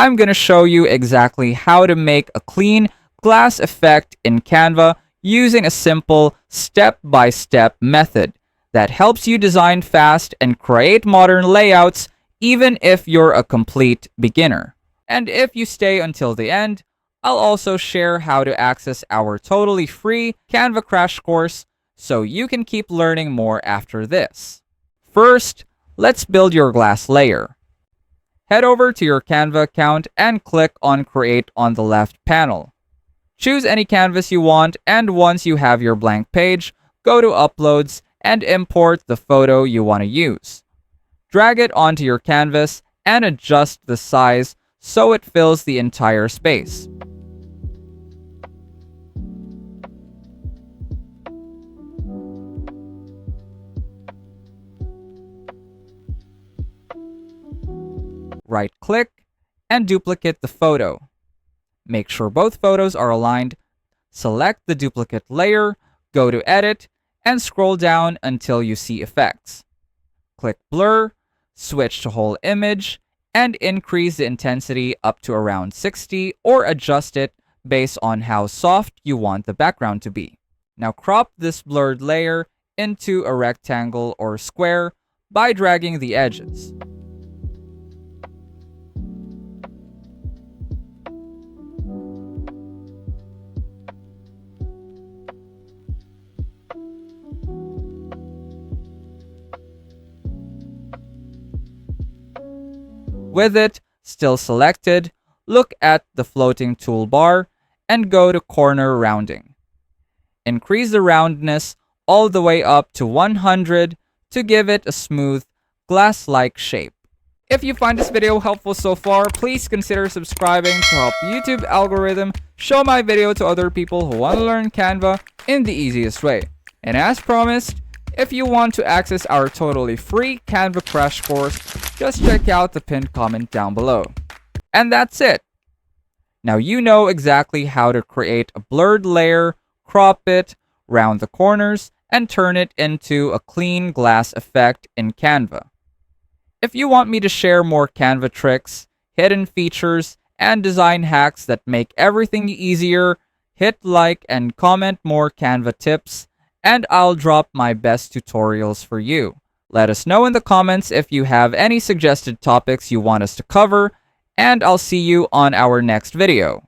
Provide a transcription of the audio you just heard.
I'm going to show you exactly how to make a clean glass effect in Canva using a simple step-by-step method that helps you design fast and create modern layouts even if you're a complete beginner. And if you stay until the end, I'll also share how to access our totally free Canva crash course so you can keep learning more after this. First, let's build your glass layer. Head over to your Canva account and click on Create on the left panel. Choose any canvas you want, and once you have your blank page, go to Uploads and import the photo you want to use. Drag it onto your canvas and adjust the size so it fills the entire space. Right-click and duplicate the photo. Make sure both photos are aligned. Select the duplicate layer, go to Edit, and scroll down until you see Effects. Click Blur, switch to Whole Image, and increase the intensity up to around 60 or adjust it based on how soft you want the background to be. Now crop this blurred layer into a rectangle or square by dragging the edges. With it still selected, look at the floating toolbar and go to corner rounding. Increase the roundness all the way up to 100 to give it a smooth, glass-like shape. If you find this video helpful so far, please consider subscribing to help YouTube algorithm show my video to other people who want to learn Canva in the easiest way. And as promised, if you want to access our totally free Canva crash course, just check out the pinned comment down below. And that's it. Now you know exactly how to create a blurred layer, crop it, round the corners, and turn it into a clean glass effect in Canva. If you want me to share more Canva tricks, hidden features, and design hacks that make everything easier, hit like and comment more Canva tips, and I'll drop my best tutorials for you. Let us know in the comments if you have any suggested topics you want us to cover, and I'll see you on our next video.